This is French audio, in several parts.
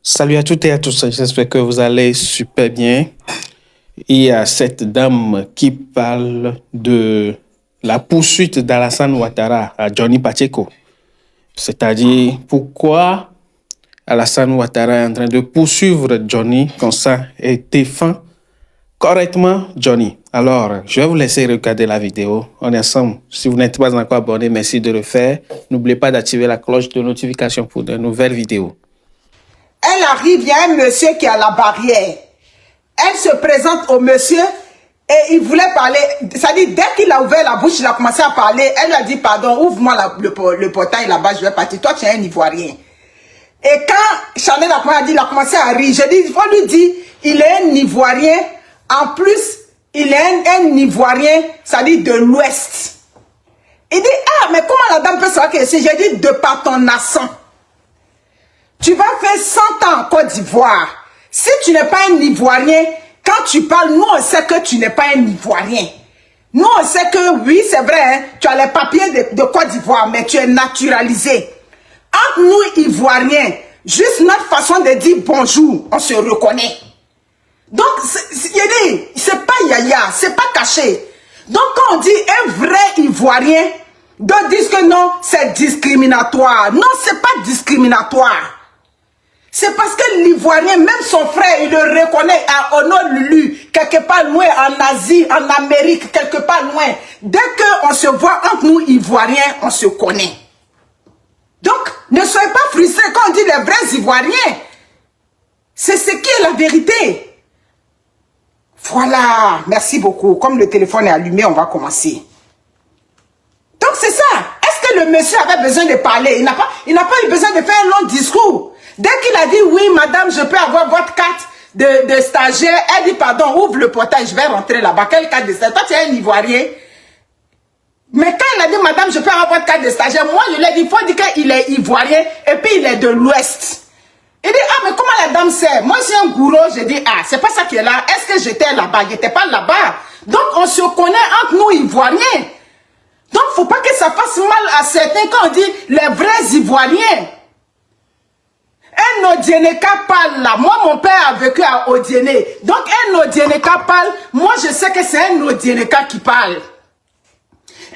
Salut à toutes et à tous, j'espère que vous allez super bien. Il y a cette dame qui parle de la poursuite d'Alassane Ouattara à Johnny Pacheco. C'est-à-dire pourquoi Alassane Ouattara est en train de poursuivre Johnny comme ça et défend correctement Johnny. Alors, je vais vous laisser regarder la vidéo. On est ensemble. Si vous n'êtes pas encore abonné, merci de le faire. N'oubliez pas d'activer la cloche de notification pour de nouvelles vidéos. Elle arrive, il y a un monsieur qui est à la barrière. Elle se présente au monsieur et il voulait parler. C'est-à-dire, dès qu'il a ouvert la bouche, il a commencé à parler. Elle lui a dit, pardon, ouvre-moi le portail là-bas, je vais partir. Toi, tu es un Ivoirien. Et quand Chanel a dit, il a commencé à rire. J'ai dit, il faut lui dire, il est un Ivoirien. En plus, il est un Ivoirien, c'est-à-dire de l'Ouest. Il dit, ah, mais comment la dame peut savoir que c'est? J'ai dit, de par ton accent. Tu vas faire 100 ans en Côte d'Ivoire. Si tu n'es pas un Ivoirien, quand tu parles, nous on sait que tu n'es pas un Ivoirien. Nous on sait que oui, c'est vrai, hein, tu as les papiers de Côte d'Ivoire, mais tu es naturalisé. Entre nous Ivoiriens, juste notre façon de dire bonjour, on se reconnaît. Donc, c'est pas yaya, c'est pas caché. Donc quand on dit un vrai Ivoirien, d'autres disent que non, c'est discriminatoire. Non, c'est pas discriminatoire. C'est parce que l'Ivoirien, même son frère, il le reconnaît à Ono Lulu, quelque part loin, en Asie, en Amérique, quelque part loin. Dès qu'on se voit entre nous Ivoiriens, on se connaît. Donc, ne soyez pas frustrés quand on dit les vrais Ivoiriens. C'est ce qui est la vérité. Voilà, merci beaucoup. Comme le téléphone est allumé, on va commencer. Donc c'est ça. Est-ce que le monsieur avait besoin de parler? Il n'a pas eu besoin de faire un long discours. Dès qu'il a dit oui, madame, je peux avoir votre carte de stagiaire, elle dit pardon, ouvre le portail, je vais rentrer là-bas. Quelle carte de stagiaire? Toi, tu es un Ivoirien. Mais quand il a dit madame, je peux avoir votre carte de stagiaire, moi je lui ai dit, il faut dire qu'il est Ivoirien et puis il est de l'Ouest. Il dit, ah, mais comment la dame sait? Moi, je suis un gourou, je dis, ah, c'est pas ça qui est là. Est-ce que j'étais là-bas? Je n'étais pas là-bas. Donc, on se connaît entre nous Ivoiriens. Donc, il ne faut pas que ça fasse mal à certains quand on dit les vrais Ivoiriens. Un Odieneka parle là. Moi, mon père a vécu à Odiene. Donc, un Odieneka parle. Moi, je sais que c'est un Odieneka qui parle.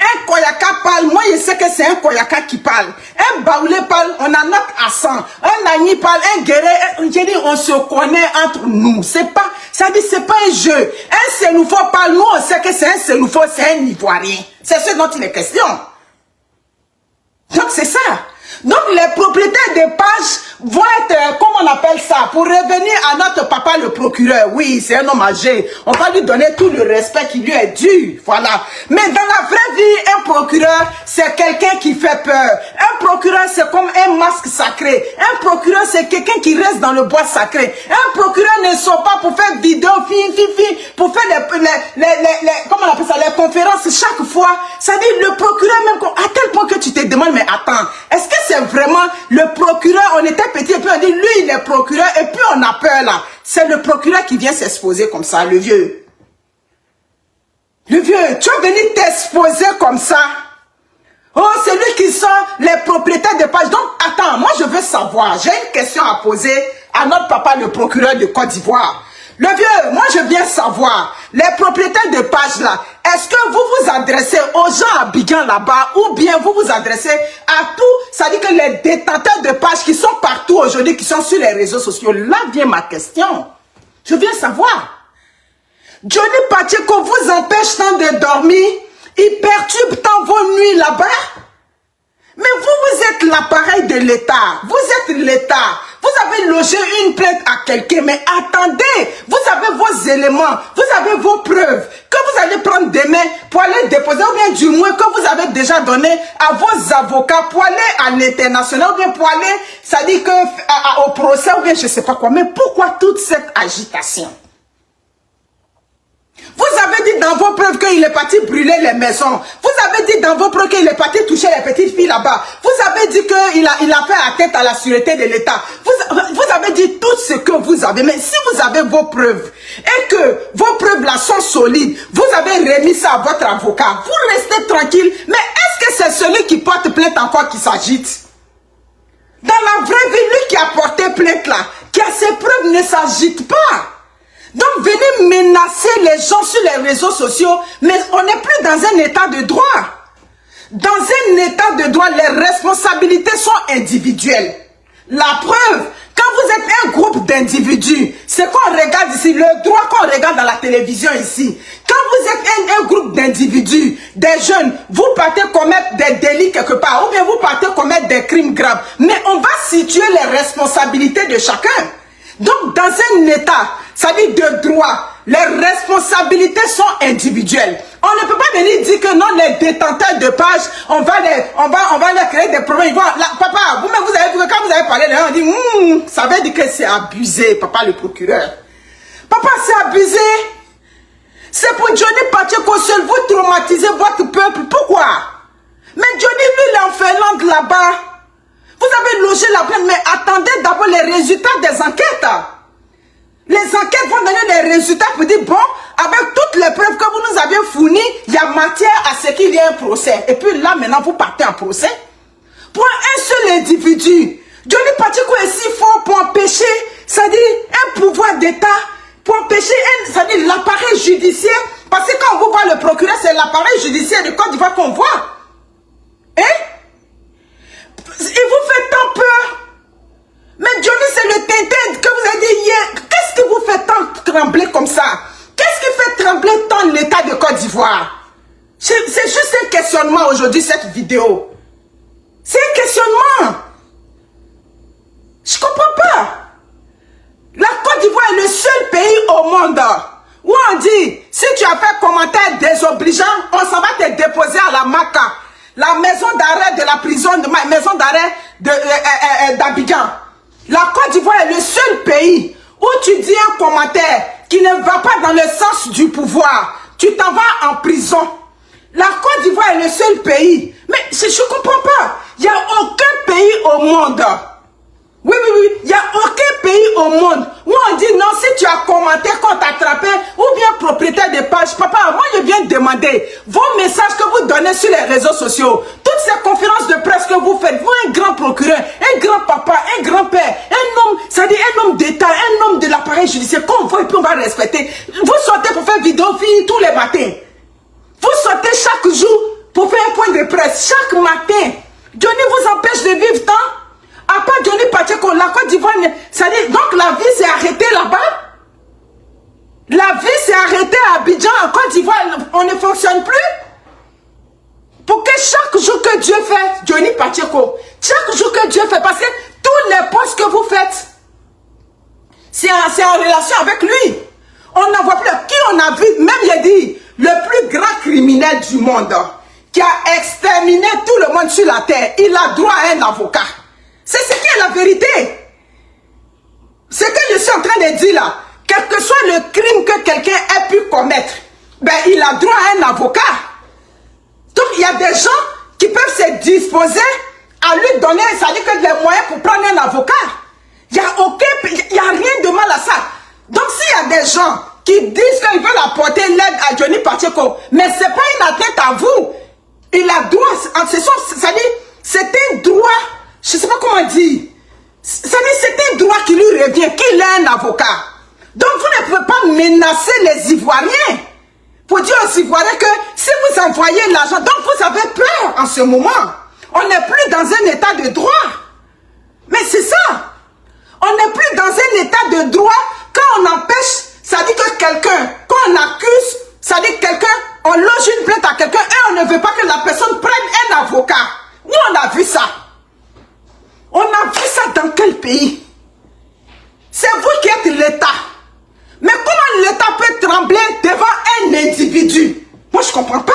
Un Koyaka parle. Moi, je sais que c'est un Koyaka qui parle. Un Baoulé parle. On a notre accent. Un Nani parle. Un Guéré. Je dis, on se connaît entre nous. C'est pas, ça dit, c'est pas un jeu. Un Sénoufo parle. Nous, on sait que c'est un Sénoufo, c'est un Ivoirien. C'est ce dont il est question. Donc, c'est ça. Donc, les propriétaires des pages vont être, comment on appelle ça, pour revenir à notre papa le procureur. Oui, c'est un homme âgé. On va lui donner tout le respect qui lui est dû. Voilà. Mais dans la vraie vie, un procureur, c'est quelqu'un qui fait peur. Un procureur, c'est comme un masque sacré. Un procureur, c'est quelqu'un qui reste dans le bois sacré. Un procureur ne sort pas pour faire vidéo, pour faire comment on appelle ça, les conférences chaque fois. Ça dit, le procureur même, à tel point que tu te demandes, mais attends, est-ce que c'est vraiment le procureur? On était petit et puis on dit, lui, il est procureur et puis on a peur là. C'est le procureur qui vient s'exposer comme ça, le vieux. Le vieux, tu vas venir t'exposer comme ça. Oh, c'est lui qui sort les propriétaires de pages. Donc, attends, moi je veux savoir, j'ai une question à poser à notre papa, le procureur de Côte d'Ivoire. Le vieux, moi je viens savoir, les propriétaires de pages là, est-ce que vous vous adressez aux gens à Abidjan là-bas ou bien vous vous adressez à tout, ça dit que les détenteurs de pages qui sont partout aujourd'hui, qui sont sur les réseaux sociaux, là vient ma question. Je viens savoir. Johnny Pacheco vous empêche tant de dormir, il perturbe tant vos nuits là-bas. Mais vous êtes l'appareil de l'État, vous êtes l'État. Vous avez logé une plainte à quelqu'un, mais attendez, vous avez vos éléments, vous avez vos preuves, que vous allez prendre demain pour aller déposer, ou bien du moins que vous avez déjà donné à vos avocats pour aller à l'international, ou bien pour aller, ça dit que au procès, ou bien je ne sais pas quoi. Mais pourquoi toute cette agitation? Vous avez dit dans vos preuves qu'il est parti brûler les maisons. Vous avez dit dans vos preuves qu'il est parti toucher les petites filles là-bas. Vous avez dit qu'il a fait atteinte à la sûreté de l'État. Vous avez dit tout ce que vous avez. Mais si vous avez vos preuves et que vos preuves là sont solides, vous avez remis ça à votre avocat. Vous restez tranquille. Mais est-ce que c'est celui qui porte plainte encore qui s'agite? Dans la vraie vie, lui qui a porté plainte là, qui a s'agite pas. Donc, venez menacer les gens sur les réseaux sociaux, mais on n'est plus dans un état de droit. Dans un état de droit, les responsabilités sont individuelles. La preuve, quand vous êtes un groupe d'individus, ce qu'on regarde ici, le droit qu'on regarde dans la télévision ici, quand vous êtes un groupe d'individus, des jeunes, vous partez commettre des délits quelque part, ou bien vous partez commettre des crimes graves, mais on va situer les responsabilités de chacun. Donc, dans un état, ça dit de droit, les responsabilités sont individuelles. On ne peut pas venir dire que non, les détenteurs de pages, on va leur créer des problèmes. Papa, vous-même, vous avez vu que quand vous avez parlé, on dit, ça veut dire que c'est abusé, papa le procureur. Papa, c'est abusé. C'est pour Johnny Pacheco seul, vous traumatisez votre peuple. Pourquoi? Mais Johnny, lui, il est en Finlande là-bas. Vous avez logé la plainte, mais attendez d'abord les résultats des enquêtes. Les enquêtes vont donner des résultats pour dire, bon, avec toutes les preuves que vous nous avez fournies, il y a matière à ce qu'il y ait un procès. Et puis là, maintenant, vous partez en procès. Pour un seul individu, Johnny Pacheco est si fort pour empêcher, c'est-à-dire un pouvoir d'État, pour empêcher, c'est-à-dire l'appareil judiciaire. Parce que quand on vous voit le procureur, c'est l'appareil judiciaire de Côte d'Ivoire qu'on voit. Hein? Il vous fait tant peur. Mais Johnny, c'est le Tintin que vous avez dit hier. Qu'est-ce qui vous fait tant trembler comme ça? Qu'est-ce qui fait trembler tant l'État de Côte d'Ivoire? C'est juste un questionnement aujourd'hui, cette vidéo. C'est un questionnement. Je ne comprends pas. La Côte d'Ivoire est le seul pays au monde où on dit, si tu as fait commentaire désobligeant, on s'en va te déposer à la MACA, la maison d'arrêt de la prison, maison d'arrêt d'Abidjan. La Côte d'Ivoire est le seul pays où tu dis un commentaire qui ne va pas dans le sens du pouvoir. Tu t'en vas en prison. La Côte d'Ivoire est le seul pays. Mais je ne comprends pas. Il n'y a aucun pays au monde. Oui. Il n'y a aucun pays au monde où on dit non, si tu as commenté qu'on t'attrapait ou bien propriétaire de page. Papa, moi je viens demander vos messages que vous donnez sur les réseaux sociaux, toutes ces conférences de presse que vous faites, vous un grand procureur, un grand papa, un grand-père, un homme, c'est-à-dire un homme d'État, un homme de l'appareil judiciaire, qu'on voit et puis on va respecter. Vous sortez pour faire vidéo fille tous les matins. Vous sortez chaque jour pour faire un point de presse, chaque matin. Johnny vous empêche de vivre tant. À part Johnny Pacheco, la Côte d'Ivoire, donc la vie s'est arrêtée là-bas. La vie s'est arrêtée à Abidjan, en Côte d'Ivoire, on ne fonctionne plus. Pour que chaque jour que Dieu fait, Johnny Pacheco, chaque jour que Dieu fait, parce que tous les postes que vous faites, c'est en relation avec lui. On n'en voit plus. Qui on a vu, même il a dit, le plus grand criminel du monde, qui a exterminé tout le monde sur la terre, il a droit à un avocat. C'est ce qui est la vérité. Ce que je suis en train de dire là, quel que soit le crime que quelqu'un ait pu commettre, ben il a droit à un avocat. Donc il y a des gens qui peuvent se disposer à lui donner, ça dit que les moyens pour prendre un avocat. Il n'y a rien de mal à ça. Donc s'il y a des gens qui disent qu'ils veulent apporter l'aide à Johnny Pacheco, mais ce n'est pas une atteinte à vous. Il a droit, c'est un droit. Je ne sais pas comment dire. C'est un droit qui lui revient, qu'il ait un avocat. Donc vous ne pouvez pas menacer les Ivoiriens. Pour dire aux Ivoiriens que si vous envoyez l'argent, donc vous avez peur en ce moment. On n'est plus dans un état de droit. Mais c'est ça. On n'est plus dans un état de droit quand on empêche, ça dit que quelqu'un, quand on accuse, ça dit que quelqu'un, on loge une plainte à quelqu'un et on ne veut pas que la personne prenne un avocat. Où on a vu ça? On a vu ça dans quel pays? C'est vous qui êtes l'État. Mais comment l'État peut trembler devant un individu? Moi, je ne comprends pas.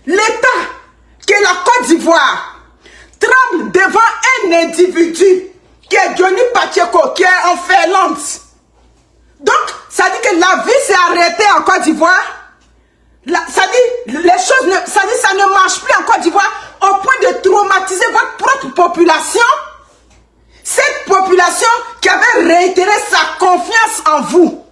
L'État, qui est la Côte d'Ivoire, tremble devant un individu qui est Johnny Pacheco, qui est en Finlande. Donc, ça dit que la vie s'est arrêtée en Côte d'Ivoire. Ça dit, les choses, ça ne marche plus en Côte d'Ivoire au point de traumatiser votre propre population. Cette population qui avait réitéré sa confiance en vous,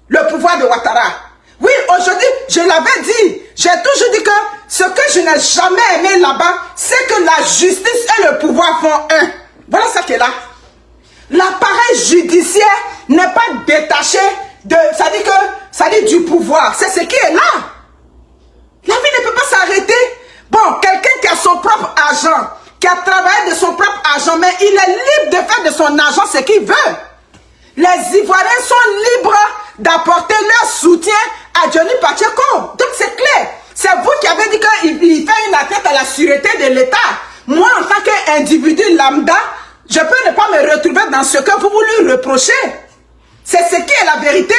le pouvoir de Ouattara. Oui, aujourd'hui, je l'avais dit, j'ai toujours dit que ce que je n'ai jamais aimé là-bas, c'est que la justice et le pouvoir font un. Voilà ça qui est là. L'appareil judiciaire n'est pas détaché de, ça dit du pouvoir. C'est ce qui est là. La vie ne peut pas s'arrêter. Bon, quelqu'un qui a son propre argent, qui a travaillé de son propre argent, mais il est libre de faire de son argent ce qu'il veut. Les Ivoiriens sont libres d'apporter leur soutien à Johnny Pacheco. Donc c'est clair. C'est vous qui avez dit qu'il fait une atteinte à la sûreté de l'État. Moi, en tant qu'individu lambda, je peux ne pas me retrouver dans ce que vous lui reprochez. C'est ce qui est la vérité.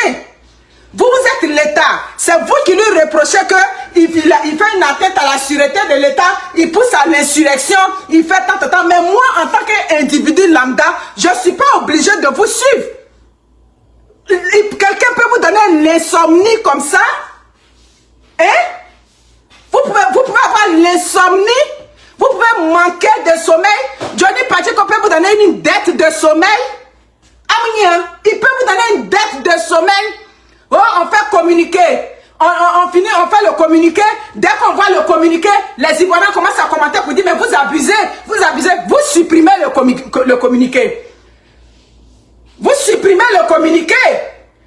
Vous êtes l'État. C'est vous qui lui reprochez qu'il fait une atteinte à la sûreté de l'État, il pousse à l'insurrection, il fait tant. Mais moi, en tant qu'individu lambda, je ne suis pas obligé de vous suivre. Quelqu'un peut vous donner l'insomnie comme ça? Hein? Vous pouvez avoir l'insomnie? Vous pouvez manquer de sommeil? Johnny Pacheco peut vous donner une dette de sommeil? Il peut vous donner une dette de sommeil? Oh, on fait communiquer. On fait le communiqué. Dès qu'on voit le communiqué, les Ivoiriens commencent à commenter pour dire mais vous abusez, vous supprimez le communiqué. Vous supprimez le communiqué.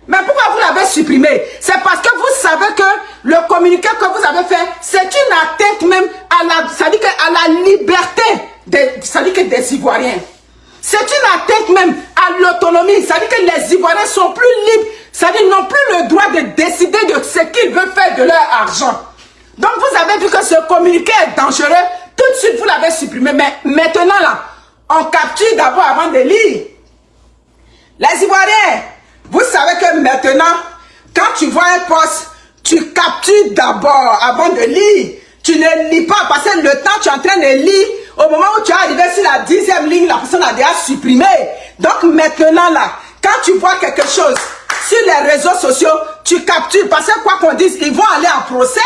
Mais pourquoi vous l'avez supprimé? C'est parce que vous savez que le communiqué que vous avez fait, c'est une atteinte même à la liberté des Ivoiriens. C'est une atteinte même à l'autonomie. C'est-à-dire que les Ivoiriens sont plus libres. C'est-à-dire qu'ils n'ont plus le droit de décider de ce qu'ils veulent faire de leur argent. Donc vous avez vu que ce communiqué est dangereux. Tout de suite, vous l'avez supprimé. Mais maintenant, là, on capture d'abord avant de lire. Les Ivoiriens, vous savez que maintenant, quand tu vois un poste, tu captures d'abord avant de lire. Tu ne lis pas parce que le temps, tu es en train de lire. Au moment où tu es arrivé sur la 10e ligne, la personne a déjà supprimé. Donc maintenant là, quand tu vois quelque chose sur les réseaux sociaux, tu captures. Parce que quoi qu'on dise, ils vont aller en procès.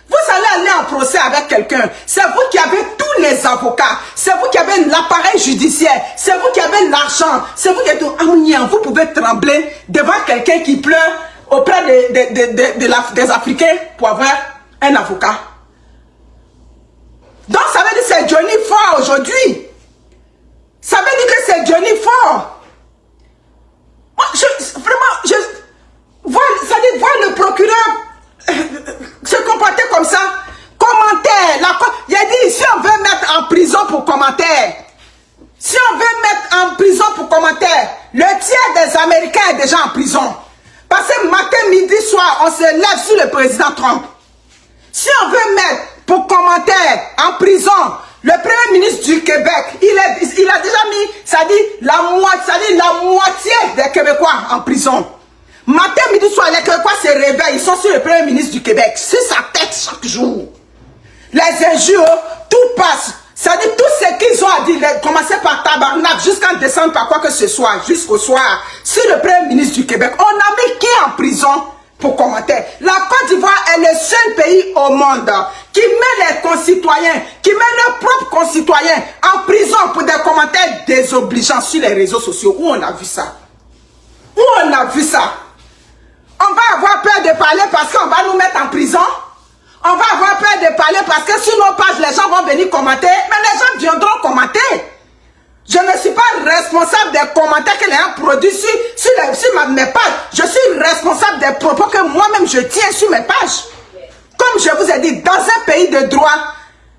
Vous allez aller en procès avec quelqu'un. C'est vous qui avez tous les avocats. C'est vous qui avez l'appareil judiciaire. C'est vous qui avez l'argent. C'est vous qui êtes... Vous pouvez trembler devant quelqu'un qui pleure auprès des Africains pour avoir un avocat. Donc ça veut dire que c'est Johnny fort aujourd'hui. Ça veut dire que c'est Johnny fort. Moi, voir le procureur se comporter comme ça. Commentaire. Il a dit, si on veut mettre en prison pour commentaire, si on veut mettre en prison pour commentaire, le tiers des Américains est déjà en prison. Parce que matin, midi, soir, on se lève sur le président Trump. Si on veut mettre pour commentaire en prison le premier ministre du Québec, il a déjà mis, ça dit la moitié des Québécois en prison. Matin, midi, soir, les Québécois se réveillent, ils sont sur le premier ministre du Québec, sur sa tête chaque jour. Les injures, tout passe. Ça dit tout ce qu'ils ont à dire, commencer par tabarnak jusqu'en descendre par quoi que ce soit, jusqu'au soir, sur le premier ministre du Québec. On a mis qui en prison pour commenter? La Côte d'Ivoire est le seul pays au monde qui met les concitoyens, qui met leurs propres concitoyens en prison pour des commentaires désobligeants sur les réseaux sociaux. Où on a vu ça? Où on a vu ça? On va avoir peur de parler parce qu'on va nous mettre en prison. On va avoir peur de parler parce que sur nos pages, les gens vont venir commenter. Mais les gens viendront commenter. Je ne suis pas responsable des commentaires que les gens produisent sur mes pages. Je suis responsable des propos que moi-même je tiens sur mes pages. Comme je vous ai dit, dans un pays de droit,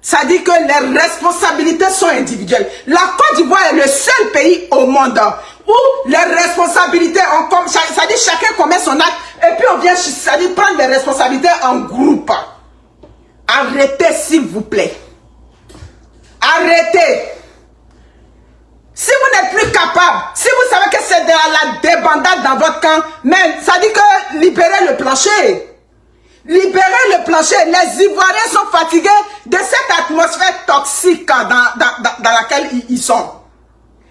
ça dit que les responsabilités sont individuelles. La Côte d'Ivoire est le seul pays au monde où les responsabilités, ça dit chacun commet son acte et puis on vient, ça dit prendre les responsabilités en groupe. Arrêtez s'il vous plaît. Arrêtez. Si vous n'êtes plus capable, si vous savez que c'est de la débandade dans votre camp, même ça dit que libérez le plancher. Libérez le plancher. Les Ivoiriens sont fatigués de cette atmosphère toxique dans laquelle ils sont.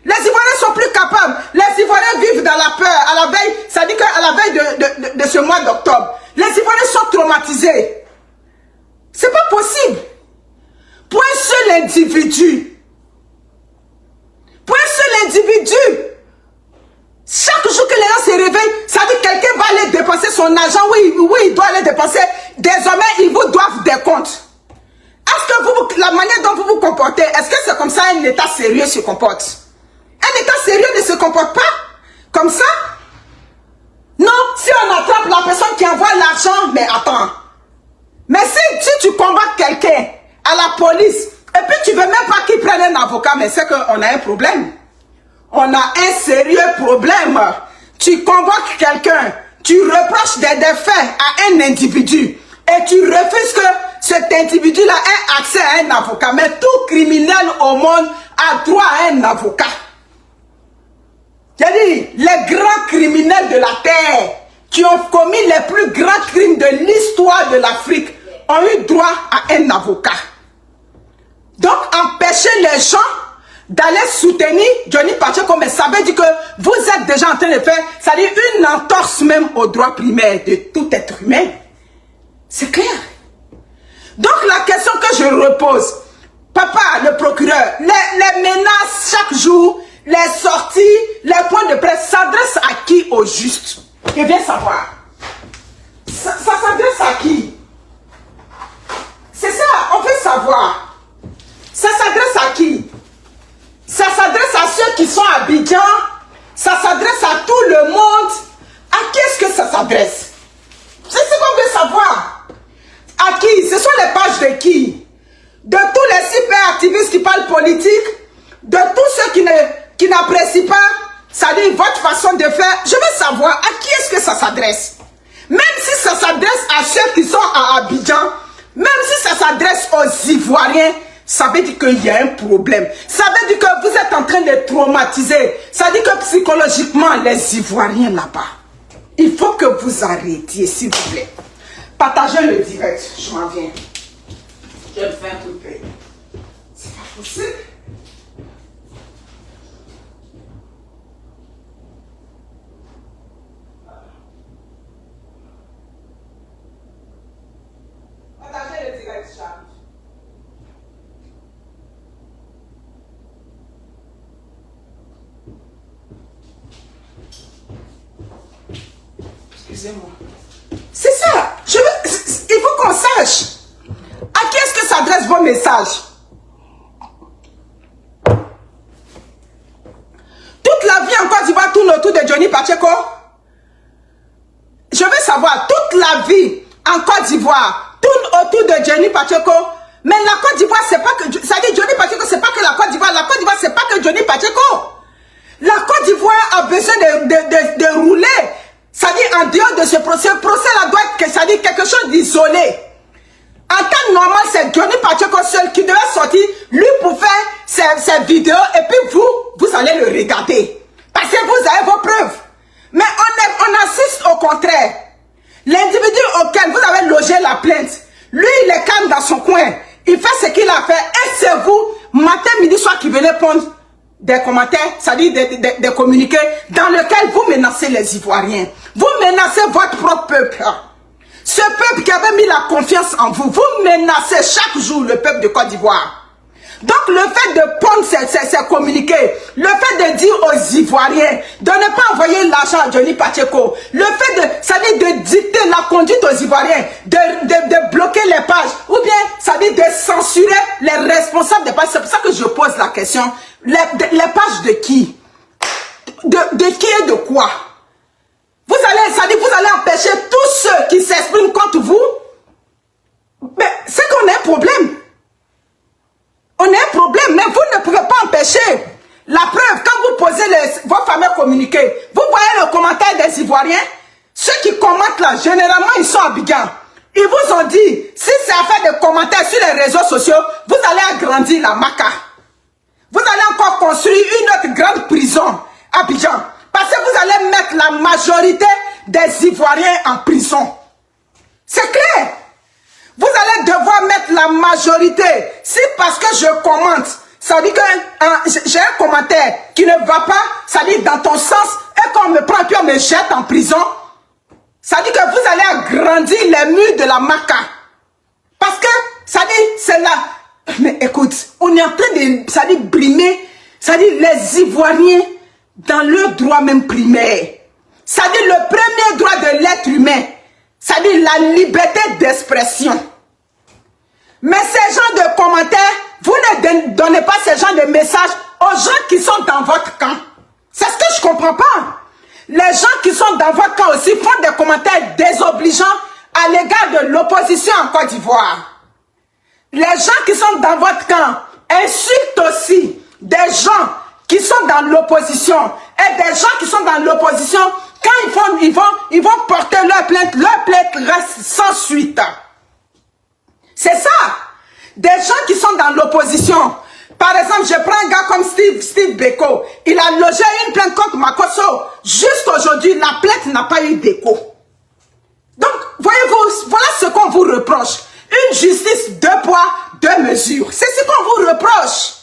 Les Ivoiriens sont plus capables. Les Ivoiriens vivent dans la peur. À la veille, ça dit qu'à la veille de ce mois d'octobre, les Ivoiriens sont traumatisés. C'est pas possible. Pour un seul individu, chaque jour que les gens se réveillent, ça veut dire que quelqu'un va aller dépenser son argent, oui, il doit aller dépenser. Désormais, ils vous doivent des comptes. Est-ce que la manière dont vous vous comportez, est-ce que c'est comme ça un État sérieux se comporte? Un État sérieux ne se comporte pas comme ça. mais attends. Mais si tu convoques quelqu'un à la police, et puis tu veux même pas qu'il prenne un avocat, mais c'est qu'on a un problème. On a un sérieux problème. Tu convoques quelqu'un, tu reproches des faits à un individu, et tu refuses que cet individu-là ait accès à un avocat. Mais tout criminel au monde a droit à un avocat. J'ai dit, les grands criminels de la terre qui ont commis les plus grands crimes de l'histoire de l'Afrique ont eu droit à un avocat. Donc, empêcher les gens d'aller soutenir Johnny Pacheco, mais ça veut dire que vous êtes déjà en train de faire, c'est-à-dire une entorse même aux droits primaires de tout être humain. C'est clair. Donc, la question que je repose, papa, le procureur, les menaces chaque jour, les sorties, les points de presse s'adressent à qui au juste? Je viens savoir. Ça s'adresse à qui? C'est ça, on veut savoir. Ça s'adresse à qui? Ça s'adresse à ceux qui sont à Abidjan. Ça s'adresse à tout le monde. À qui est-ce que ça s'adresse? C'est ce qu'on veut savoir. À qui? Ce sont les pages de qui? De tous les super activistes qui parlent politique, de tous ceux qui n'apprécient pas, ça dit votre façon de faire. Je veux savoir à qui est-ce que ça s'adresse. Même si ça s'adresse à ceux qui sont à Abidjan, même si ça s'adresse aux Ivoiriens, ça veut dire qu'il y a un problème. Ça veut dire que vous êtes en train de traumatiser. Ça veut dire que psychologiquement, les Ivoiriens là-bas, il faut que vous arrêtiez, s'il vous plaît. Partagez le direct, je m'en viens. Je vais me faire tout payer. C'est pas possible. Partagez le direct, j'arrive. Excusez-moi. C'est ça. Il faut qu'on sache. À qui est-ce que s'adressent vos messages? Toute la vie en Côte d'Ivoire tourne autour de Johnny Pacheco. Je veux savoir, toute la vie en Côte d'Ivoire tourne autour de Johnny Pacheco. Mais la Côte d'Ivoire, c'est pas que... Ça dit Johnny Pacheco, c'est pas que la Côte d'Ivoire. La Côte d'Ivoire, c'est pas que Johnny Pacheco. La Côte d'Ivoire a besoin de rouler. Ça dit en dehors de ce procès là doit être ça dit quelque chose d'isolé. En temps normal, c'est Johnny Pacheco seul qui devait sortir, lui pour faire ses vidéos, et puis vous allez le regarder. Parce que vous avez vos preuves. Mais on assiste au contraire. L'individu auquel vous avez logé la plainte, lui il est calme dans son coin. Il fait ce qu'il a fait, et c'est vous, matin, midi, soir, qui venez prendre des commentaires, c'est-à-dire des communiqués dans lesquels vous menacez les Ivoiriens. Vous menacez votre propre peuple. Ce peuple qui avait mis la confiance en vous, vous menacez chaque jour le peuple de Côte d'Ivoire. Donc le fait de prendre ces communiqués, le fait de dire aux Ivoiriens de ne pas envoyer l'argent à Johnny Pacheco, le fait de dicter la conduite aux Ivoiriens, de bloquer les pages, ou bien ça dit de censurer les responsables des pages, c'est pour ça que je pose la question, les pages de qui? De qui et de quoi? Vous allez empêcher tous ceux qui s'expriment contre vous? Mais c'est qu'on a un problème. On a un problème, mais vous ne pouvez pas empêcher. La preuve, quand vous posez vos fameux communiqués, vous voyez le commentaire des Ivoiriens, ceux qui commentent là, généralement, ils sont Abidjan. Ils vous ont dit, si c'est affaire de commentaires sur les réseaux sociaux, vous allez agrandir la Maca. Vous allez encore construire une autre grande prison à Abidjan. Parce que vous allez mettre la majorité des Ivoiriens en prison. C'est clair. Vous allez devoir mettre la majorité. Si parce que je commente, ça dit que j'ai un commentaire qui ne va pas, ça dit dans ton sens, et qu'on me prend puis on me jette en prison, ça dit que vous allez agrandir les murs de la Maca. Parce que, ça dit, c'est là. Mais écoute, on est en train de, ça dit, brimer, ça dit, les Ivoiriens dans leur droit même primaire. Ça dit, le premier droit de l'être humain, ça dit la liberté d'expression. Mais ces genres de commentaires, vous ne donnez pas ces genres de messages aux gens qui sont dans votre camp. C'est ce que je ne comprends pas. Les gens qui sont dans votre camp aussi font des commentaires désobligeants à l'égard de l'opposition en Côte d'Ivoire. Les gens qui sont dans votre camp insultent aussi des gens qui sont dans l'opposition. Et des gens qui sont dans l'opposition, quand ils vont porter leur plainte reste sans suite. C'est ça. Des gens qui sont dans l'opposition. Par exemple, je prends un gars comme Steve Beko. Il a logé une plainte contre Makosso. Juste aujourd'hui, la plainte n'a pas eu d'écho. Donc, voyez-vous, voilà ce qu'on vous reproche. Une justice deux poids, deux mesures. C'est ce qu'on vous reproche.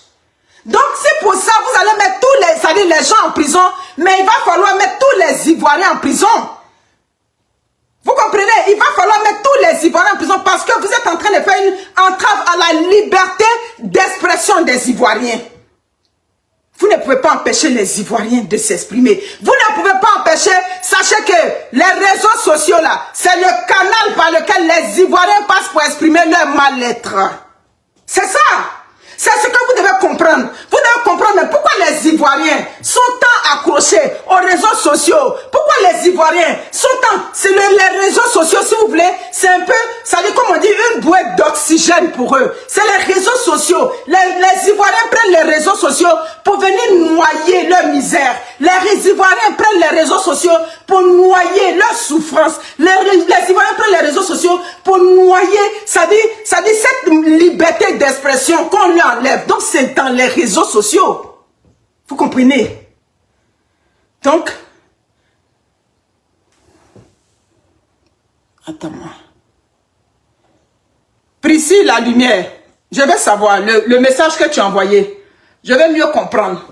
Donc, c'est pour ça que vous allez mettre tous les gens en prison, mais il va falloir mettre tous les Ivoiriens en prison. Vous comprenez? Il va falloir mettre tous les Ivoiriens en prison parce que vous êtes en train de faire une entrave à la liberté d'expression des Ivoiriens. Vous ne pouvez pas empêcher les Ivoiriens de s'exprimer. Vous ne pouvez pas empêcher, sachez que les réseaux sociaux là, c'est le canal par lequel les Ivoiriens passent pour exprimer leur mal-être. C'est ça. C'est ce que vous devez comprendre. Vous devez comprendre mais pourquoi les Ivoiriens sont tant accrochés aux réseaux sociaux. Pourquoi les Ivoiriens sont tant... C'est les réseaux sociaux, si vous voulez, c'est un peu, ça dit comme on dit, une bouée d'oxygène pour eux. C'est les réseaux sociaux. Les Ivoiriens prennent les réseaux sociaux pour venir noyer leur misère. Les Ivoiriens prennent les réseaux sociaux pour noyer leur souffrance. Les Ivoiriens prennent les réseaux sociaux pour noyer, ça dit cette liberté d'expression qu'on lui enlève. Donc c'est dans les réseaux sociaux. Vous comprenez? Donc, attends-moi. Priscille, la lumière. Je vais savoir le message que tu as envoyé. Je vais mieux comprendre.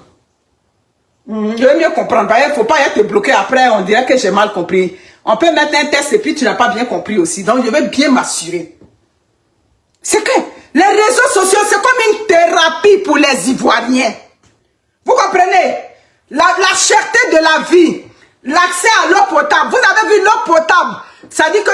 Je vais mieux comprendre. Il ne faut pas être bloqué après. On dirait que j'ai mal compris. On peut mettre un test et puis tu n'as pas bien compris aussi. Donc, je vais bien m'assurer. C'est que les réseaux sociaux, c'est comme une thérapie pour les Ivoiriens. Vous comprenez? La cherté de la vie, l'accès à l'eau potable. Vous avez vu l'eau potable? Ça dit que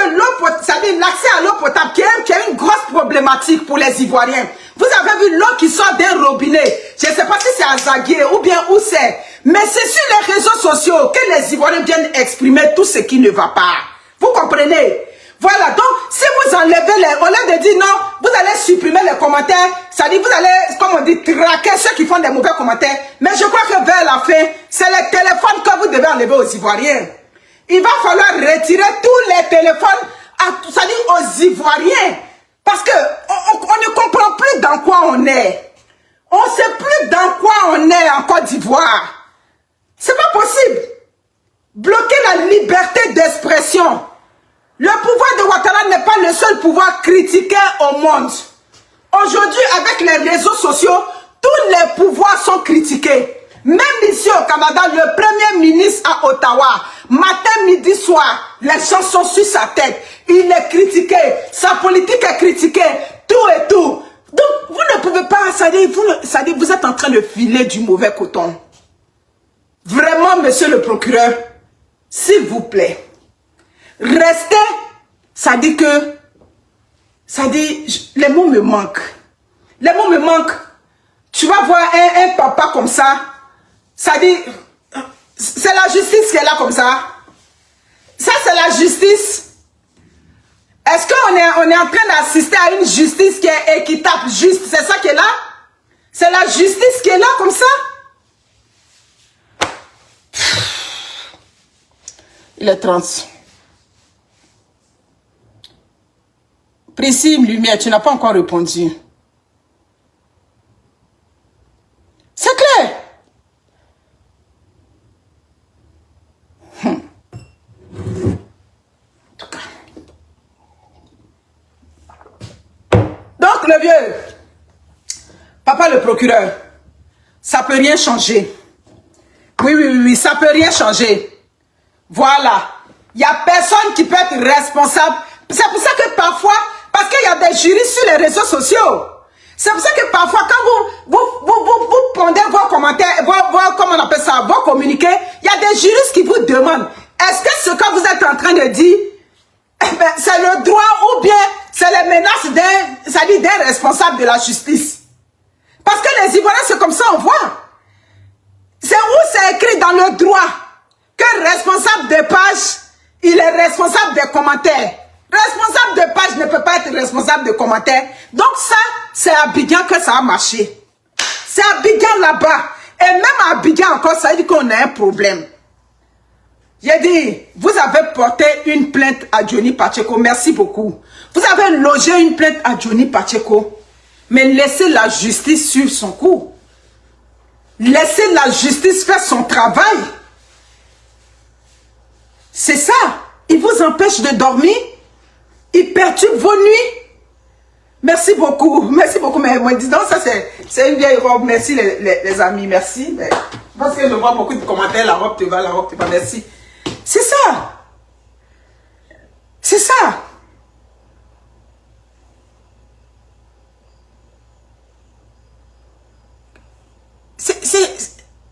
l'accès à l'eau potable qui est une grosse problématique pour les Ivoiriens. Vous avez vu l'eau qui sort d'un robinet. Je ne sais pas si c'est à Zaguié ou bien où c'est. Mais c'est sur les réseaux sociaux que les Ivoiriens viennent exprimer tout ce qui ne va pas. Vous comprenez? Voilà, donc si vous enlevez au lieu de dire non, vous allez supprimer les commentaires, ça dit vous allez, comme on dit, traquer ceux qui font des mauvais commentaires. Mais je crois que vers la fin, c'est les téléphones que vous devez enlever aux Ivoiriens. Il va falloir retirer tous les téléphones, ça dit aux Ivoiriens. Parce que on ne comprend plus dans quoi on est. On ne sait plus dans quoi on est en Côte d'Ivoire. C'est pas possible. Bloquer la liberté d'expression. Le pouvoir de Ouattara n'est pas le seul pouvoir critiqué au monde. Aujourd'hui, avec les réseaux sociaux, tous les pouvoirs sont critiqués. Même ici au Canada, le premier ministre à Ottawa, matin, midi, soir, les gens sont sur sa tête. Il est critiqué, sa politique est critiquée, tout et tout. Donc, vous ne pouvez pas, ça dit, vous êtes en train de filer du mauvais coton. Vraiment, monsieur le procureur, s'il vous plaît, restez, ça dit que, les mots me manquent. Les mots me manquent. Tu vas voir un papa comme ça, ça dit, c'est la justice qui est là comme ça. Ça, c'est la justice. Est-ce qu'on est en train d'assister à une justice qui est équitable, juste? C'est ça qui est là? C'est la justice qui est là comme ça? Il est 30. Priscille Lumière, tu n'as pas encore répondu. C'est clair. En tout cas. Donc, le vieux, papa le procureur, ça peut rien changer. Oui, ça peut rien changer. Voilà. Il n'y a personne qui peut être responsable. C'est pour ça que parfois, parce qu'il y a des juristes sur les réseaux sociaux. C'est pour ça que parfois, quand vous pondez vos commentaires, comment on appelle ça, vos communiqués, il y a des juristes qui vous demandent, est-ce que ce que vous êtes en train de dire, c'est le droit ou bien c'est les menaces d'un responsable de la justice? Parce que les Ivoiriens, c'est comme ça, on voit. C'est où c'est écrit dans le droit que le responsable des pages, il est responsable des commentaires. Responsable de page ne peut pas être responsable de commentaires. Donc ça, c'est à Abidjan que ça a marché. C'est à Abidjan là-bas. Et même à Abidjan encore, ça veut dire qu'on a un problème. J'ai dit, vous avez porté une plainte à Johnny Pacheco. Merci beaucoup. Vous avez logé une plainte à Johnny Pacheco. Mais laissez la justice suivre son cours. Laissez la justice faire son travail. C'est ça. Il vous empêche de dormir. Il perturbe vos nuits. Merci beaucoup. Merci beaucoup. Mais moi, dis donc, ça c'est une vieille robe. Merci les amis. Merci. Mais, parce que je vois beaucoup de commentaires. La robe te va, la robe te va. Merci. C'est ça. C'est ça.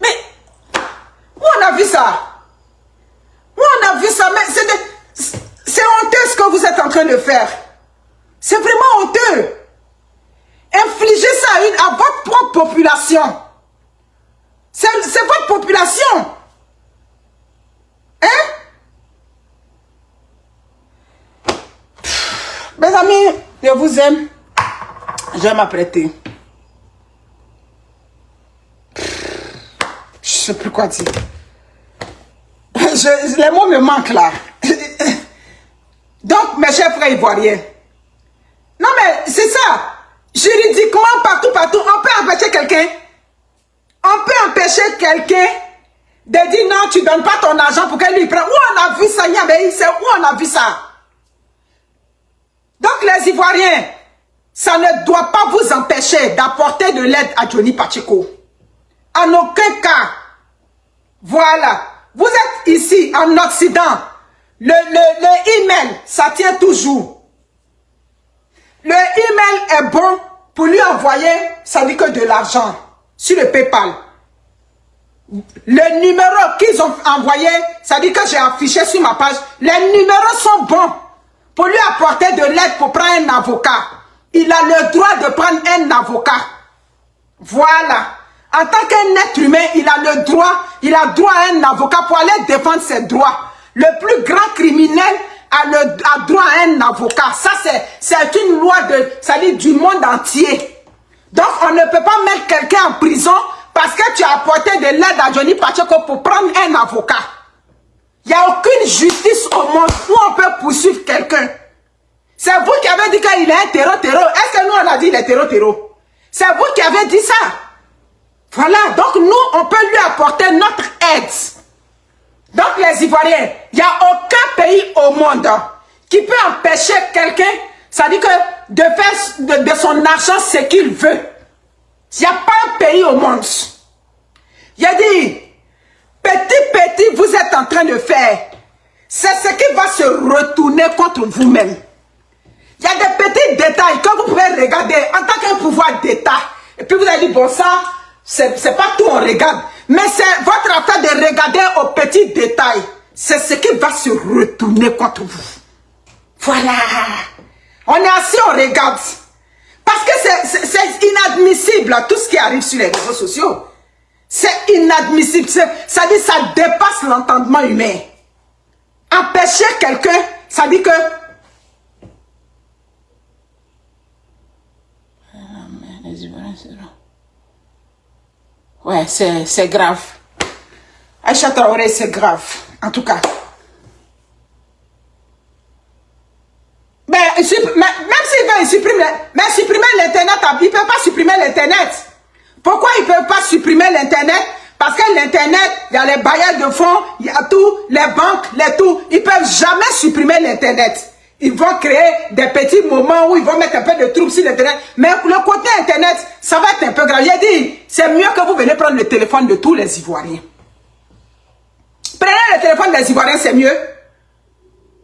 Mais où on a vu ça? Où on a vu ça? Mais c'est honteux ce que vous êtes en train de faire. C'est vraiment honteux. Infligez ça à votre propre population. C'est votre population. Hein? Mes amis, je vous aime. Je vais m'apprêter. Je sais plus quoi dire. Les mots me manquent là. Donc, mes chers frères ivoiriens. Non mais, c'est ça. Juridiquement, partout, on peut empêcher quelqu'un. On peut empêcher quelqu'un de dire non, tu ne donnes pas ton argent pour qu'elle lui prenne. Où on a vu ça, c'est où on a vu ça? Donc, les Ivoiriens, ça ne doit pas vous empêcher d'apporter de l'aide à Johnny Pacheco. En aucun cas. Voilà. Vous êtes ici, en Occident. Le email, ça tient toujours. Le email est bon pour lui envoyer, ça dit que de l'argent sur le PayPal. Le numéro qu'ils ont envoyé, ça dit que j'ai affiché sur ma page. Les numéros sont bons pour lui apporter de l'aide pour prendre un avocat. Il a le droit de prendre un avocat. Voilà. En tant qu'un être humain, il a droit à un avocat pour aller défendre ses droits. Le plus grand criminel a droit à un avocat. Ça, c'est une loi du monde entier. Donc, on ne peut pas mettre quelqu'un en prison parce que tu as apporté de l'aide à Johnny Pacheco pour prendre un avocat. Il n'y a aucune justice au monde où on peut poursuivre quelqu'un. C'est vous qui avez dit qu'il est un terreau. Est-ce que nous, on a dit qu'il est terreau? C'est vous qui avez dit ça. Voilà, donc nous, on peut lui apporter notre aide. Donc les Ivoiriens, il n'y a aucun pays au monde qui peut empêcher quelqu'un, ça dit que de faire de son argent ce qu'il veut. Il n'y a pas un pays au monde. Il a dit, petit, vous êtes en train de faire. C'est ce qui va se retourner contre vous-même. Il y a des petits détails que vous pouvez regarder en tant qu'un pouvoir d'État. Et puis vous allez dire, bon ça, c'est pas tout on regarde. Mais c'est votre affaire de regarder aux petits détails. C'est ce qui va se retourner contre vous. Voilà. On est assis, on regarde. Parce que c'est inadmissible tout ce qui arrive sur les réseaux sociaux. C'est inadmissible. Ça dit ça dépasse l'entendement humain. Empêcher quelqu'un, ça dit que... Ouais, c'est grave. Aïcha Traoré, c'est grave. En tout cas. Mais même s'il veut supprimer l'Internet, il ne peut pas supprimer l'Internet. Pourquoi il ne peut pas supprimer l'Internet? Parce que l'Internet, il y a les bailleurs de fonds, il y a tout, les banques, les tout. Ils ne peuvent jamais supprimer l'Internet. Ils vont créer des petits moments où ils vont mettre un peu de troubles sur l'Internet. Mais le côté Internet, ça va être un peu grave. J'ai dit, c'est mieux que vous venez prendre le téléphone de tous les Ivoiriens. Prenez le téléphone des Ivoiriens, c'est mieux.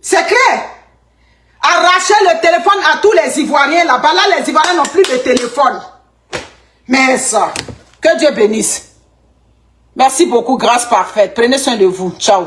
C'est clair. Arrachez le téléphone à tous les Ivoiriens. Là-bas, là, les Ivoiriens n'ont plus de téléphone. Mais ça, que Dieu bénisse. Merci beaucoup, grâce parfaite. Prenez soin de vous. Ciao.